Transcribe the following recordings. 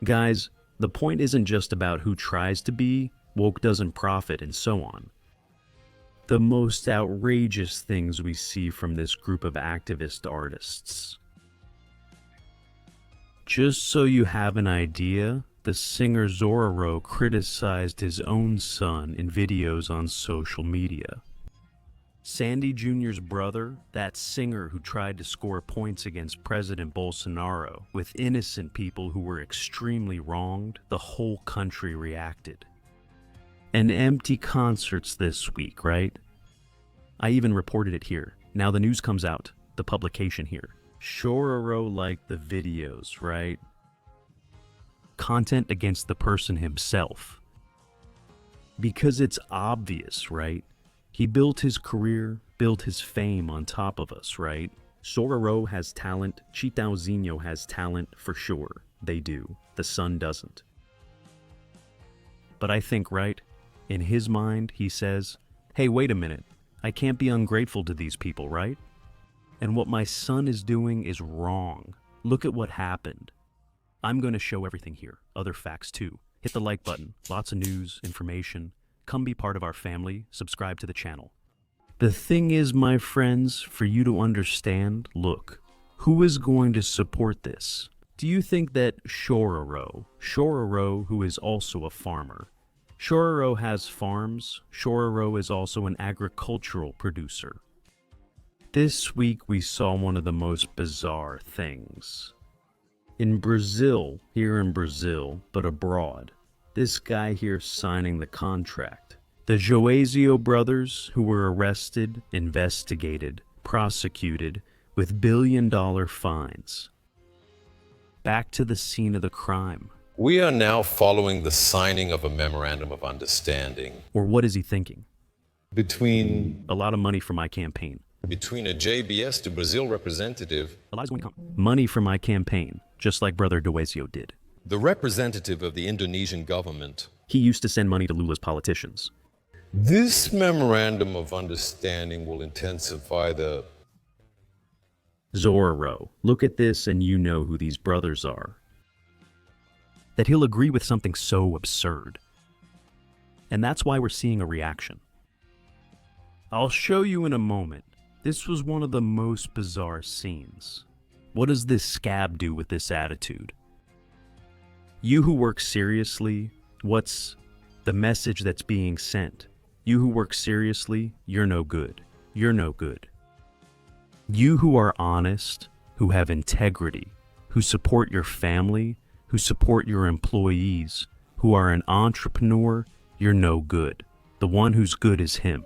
Guys, the point isn't just about who tries to be, woke doesn't profit, and so on. The most outrageous things we see from this group of activist artists. Just so you have an idea, the singer Xororó criticized his own son in videos on social media. Sandy Jr.'s brother, that singer who tried to score points against President Bolsonaro with innocent people who were extremely wronged, the whole country reacted. And empty concerts this week, right? I even reported it here. Now the news comes out, the publication here. Xororó liked the videos, right? Content against the person himself. Because it's obvious, right? He built his career, built his fame on top of us, right? Xororó has talent, Chitãozinho has talent, for sure. They do. The son doesn't. But I think, right, in his mind, he says, hey, wait a minute. I can't be ungrateful to these people, right? And what my son is doing is wrong. Look at what happened. I'm going to show everything here, other facts too. Hit the like button, lots of news, information. Come be part of our family, subscribe to the channel. The thing is, my friends, for you to understand, look, who is going to support this? Do you think that Xororó, who is also a farmer, Xororó has farms, Xororó is also an agricultural producer. This week we saw one of the most bizarre things. In Brazil, here in Brazil, but abroad, this guy here signing the contract. The Joazio brothers, who were arrested, investigated, prosecuted, with billion-dollar fines. Back to the scene of the crime. We are now following the signing of a memorandum of understanding. Or what is he thinking? Between A lot of money for my campaign. a JBS to Brazil representative. Money for my campaign, just like Brother Joazio did. The representative of the Indonesian government. He used to send money to Lula's politicians. This memorandum of understanding will intensify the... Xororó, look at this and you know who these brothers are. That he'll agree with something so absurd. And that's why we're seeing a reaction. I'll show you in a moment. This was one of the most bizarre scenes. What does this scab do with this attitude? You who work seriously, what's the message that's being sent? You who work seriously, you're no good. You're no good. You who are honest, who have integrity, who support your family, who support your employees, who are an entrepreneur, you're no good. The one who's good is him.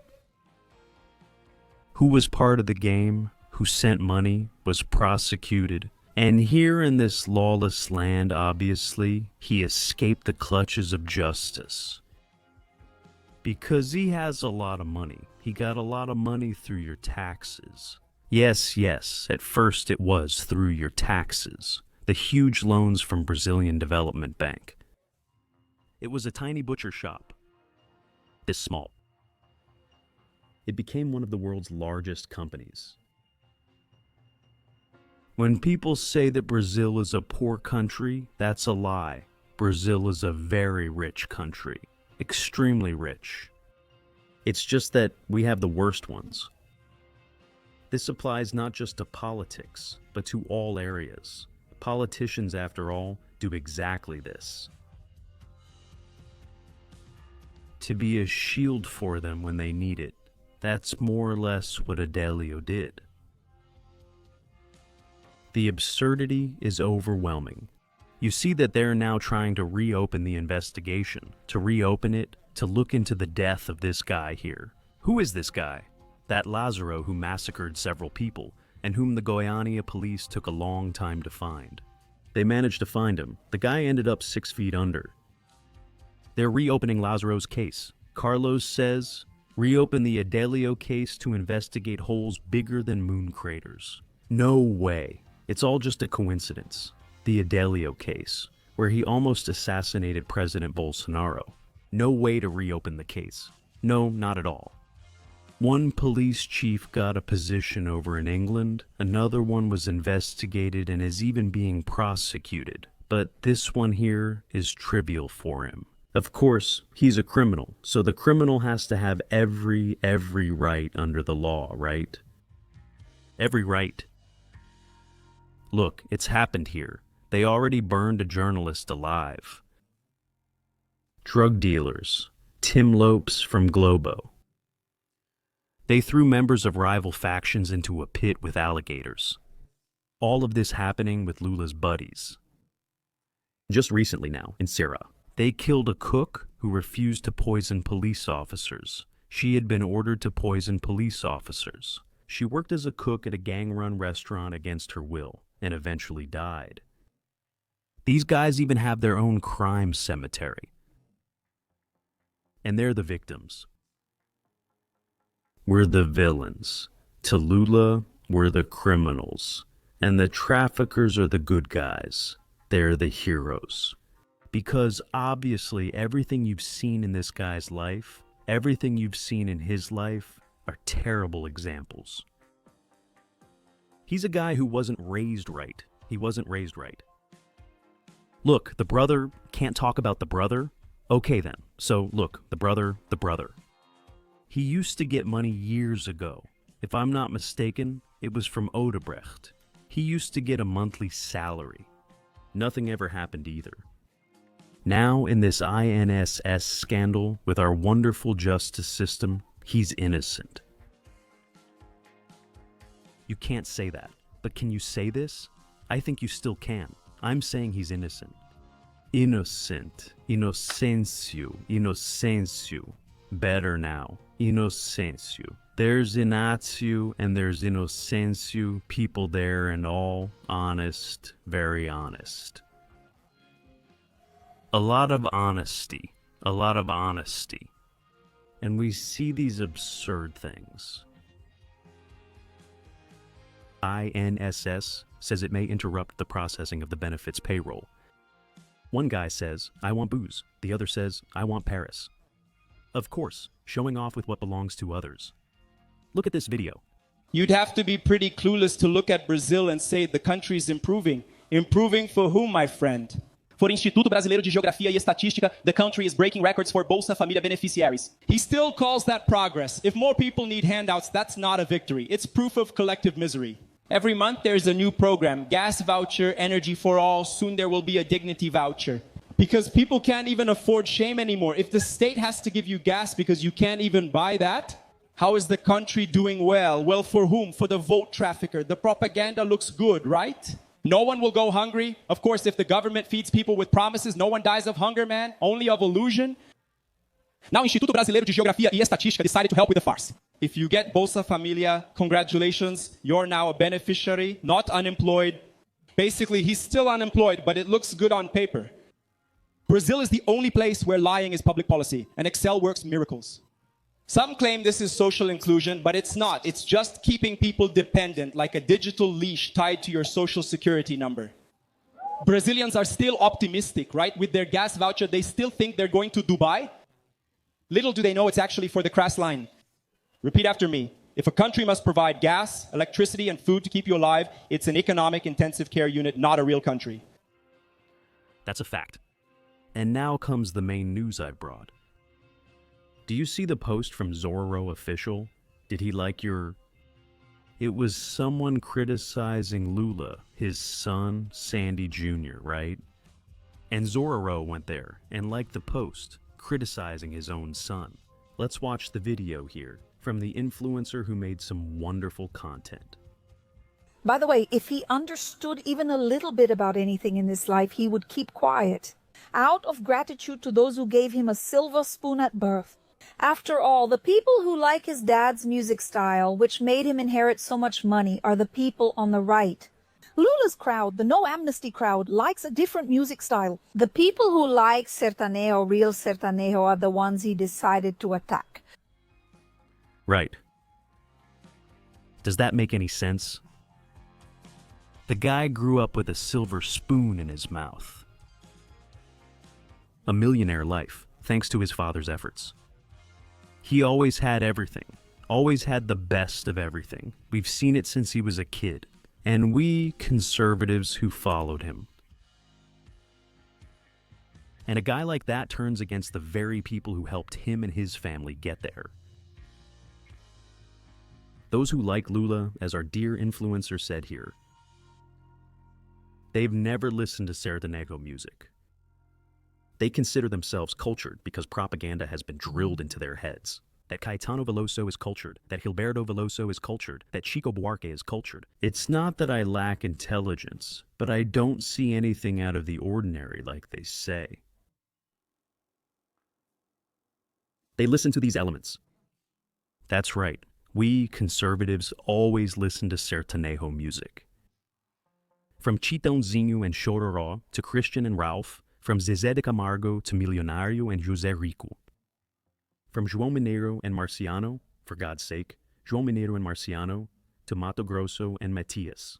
Who was part of the game, who sent money, was prosecuted, and here in this lawless land, obviously, he escaped the clutches of justice. Because he has a lot of money. He got a lot of money through your taxes. Yes, at first it was through your taxes. The huge loans from Brazilian Development Bank. It was a tiny butcher shop. This small. It became one of the world's largest companies. When people say that Brazil is a poor country, that's a lie. Brazil is a very rich country. Extremely rich. It's just that we have the worst ones. This applies not just to politics, but to all areas. Politicians, after all, do exactly this. To be a shield for them when they need it. That's more or less what Adelio did. The absurdity is overwhelming. You see that they're now trying to reopen the investigation, to reopen it, to look into the death of this guy here. Who is this guy? That Lázaro who massacred several people, and whom the Goiânia police took a long time to find. They managed to find him. The guy ended up 6 feet under. They're reopening Lázaro's case. Carlos says, reopen the Adelio case to investigate holes bigger than moon craters. No way. It's all just a coincidence. The Adelio case, where he almost assassinated President Bolsonaro. No way to reopen the case. No, not at all. One police chief got a position over in England, another one was investigated and is even being prosecuted. but this one here is trivial for him. Of course, he's a criminal, so the criminal has to have every right under the law, right? Every right. Look, it's happened here. They already burned a journalist alive. Drug dealers, Tim Lopes from Globo. They threw members of rival factions into a pit with alligators. All of this happening with Lula's buddies. Just recently now, in Sierra, they killed a cook who refused to poison police officers. She had been ordered to poison police officers. She worked as a cook at a gang-run restaurant against her will, and eventually died. These guys even have their own crime cemetery. And they're the victims. We're the villains. To Lula, we're the criminals. And the traffickers are the good guys. They're the heroes. Because obviously everything you've seen in this guy's life, everything you've seen in his life, are terrible examples. He's a guy who wasn't raised right. He wasn't raised right. Look, the brother can't talk about the brother? Okay then. So look, the brother. He used to get money years ago. If I'm not mistaken, it was from Odebrecht. He used to get a monthly salary. Nothing ever happened either. Now, in this INSS scandal with our wonderful justice system, he's innocent. You can't say that, but can you say this? I think you still can. I'm saying he's innocent. Innocent. Inocencio. Better now. Inocencio. There's Inacio and there's Inocencio, people there and all honest, very honest. A lot of honesty. And we see these absurd things. INSS says it may interrupt the processing of the benefits payroll. One guy says, I want booze. The other says, I want Paris. Of course, showing off with what belongs to others. Look at this video. You'd have to be pretty clueless to look at Brazil and say the country is improving. Improving for whom, my friend? For Instituto Brasileiro de Geografia e Estatística, the country is breaking records for Bolsa Família beneficiaries. He still calls that progress. If more people need handouts, that's not a victory. It's proof of collective misery. Every month there's a new program. Gas voucher, energy for all. Soon there will be a dignity voucher. Because people can't even afford shame anymore. If the state has to give you gas because you can't even buy that, how is the country doing well? Well, for whom? For the vote trafficker. The propaganda looks good, right? No one will go hungry. Of course, if the government feeds people with promises, no one dies of hunger, man. Only of illusion. Now, Instituto Brasileiro de Geografia e Estatística decided to help with the farce. If you get Bolsa Familia, congratulations. You're now a beneficiary, not unemployed. Basically, he's still unemployed, but it looks good on paper. Brazil is the only place where lying is public policy, and Excel works miracles. Some claim this is social inclusion, but it's not. It's just keeping people dependent, like a digital leash tied to your social security number. Brazilians are still optimistic, right? With their gas voucher, they still think they're going to Dubai. Little do they know it's actually for the crass line. Repeat after me. If a country must provide gas, electricity, and food to keep you alive, it's an economic intensive care unit, not a real country. That's a fact. And now comes the main news I've brought. Do you see the post from Xororó official? Did he like your... It was someone criticizing Lula, his son, Sandy Jr., right? And Xororó went there and liked the post, criticizing his own son. Let's watch the video here from the influencer who made some wonderful content. By the way, if he understood even a little bit about anything in this life, he would keep quiet, out of gratitude to those who gave him a silver spoon at birth. After all, the people who like his dad's music style, which made him inherit so much money, are the people on the right. Lula's crowd, the no amnesty crowd, likes a different music style. The people who like sertanejo, real sertanejo, are the ones he decided to attack. Right. Does that make any sense? The guy grew up with a silver spoon in his mouth. A millionaire life, thanks to his father's efforts. He always had everything, always had the best of everything. We've seen it since he was a kid. And we, conservatives who followed him, And a guy like that turns against the very people who helped him and his family get there. Those who like Lula, as our dear influencer said here, they've never listened to Sertanejo music. They consider themselves cultured because propaganda has been drilled into their heads. That Caetano Veloso is cultured, that Gilberto Veloso is cultured, that Chico Buarque is cultured. It's not that I lack intelligence, but I don't see anything out of the ordinary like they say. They listen to these elements. That's right, we conservatives always listen to Sertanejo music. From Chitãozinho and Xororó to Christian and Ralph, from Zezé de Camargo to Milionário and José Rico. From João Mineiro and Marciano, for God's sake, João Mineiro and Marciano, to Mato Grosso and Matias.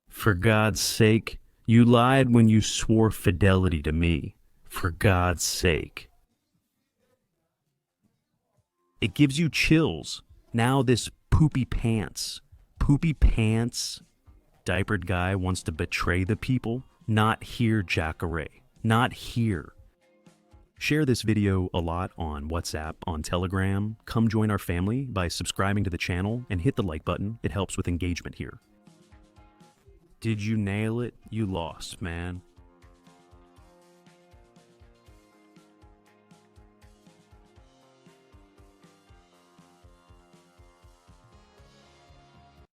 For God's sake, you lied when you swore fidelity to me. For God's sake. It gives you chills. Now this poopy pants, diapered guy wants to betray the people. Not here, Jacare. Not here. Share this video a lot on WhatsApp, on Telegram. Come join our family by subscribing to the channel and hit the like button. It helps with engagement here. Did you nail it? You lost, man.